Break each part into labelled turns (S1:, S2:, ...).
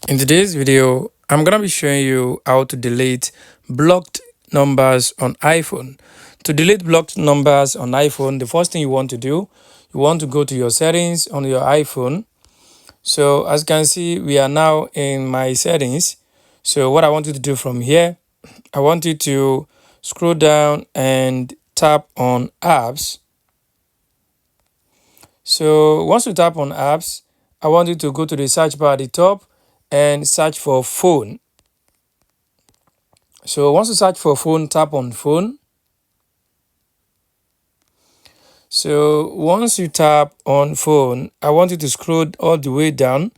S1: In today's video, I'm going to be showing you how to delete blocked numbers on iPhone. To delete blocked numbers on iPhone, the first thing you want to do, you want to go to your settings on your iPhone. So as you can see, we are now in my settings. So what I want you to do from here, I want you to scroll down and tap on apps. So once you tap on apps, I want you to go to the search bar at the top and search for phone. So once you search for phone, tap on phone. So once you tap on phone, I want you to scroll all the way down.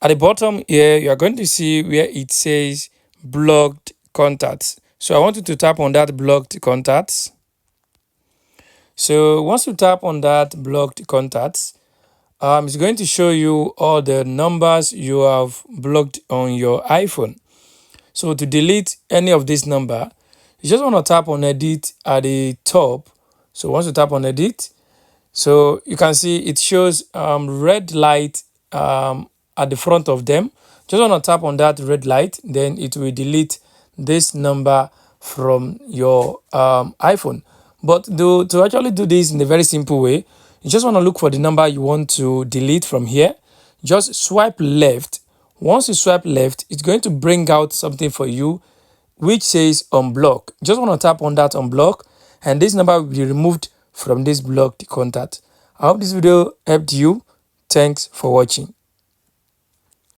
S1: At the bottom here, you are going to see where it says blocked contacts. So I want you to tap on that blocked contacts. So once you tap on that blocked contacts, it's going to show you all the numbers you have blocked on your iPhone. So to delete any of this number, you just want to tap on edit at the top. So once you tap on edit, so you can see it shows red light at the front of them. Just want to tap on that red light, then it will delete this number from your iPhone. But to actually do this in a very simple way, you just want to look for the number you want to delete from here. Just swipe left. Once you swipe left, it's going to bring out something for you which says unblock. Just want to tap on that unblock, and this number will be removed from this blocked contact. I hope this video helped you. Thanks for watching.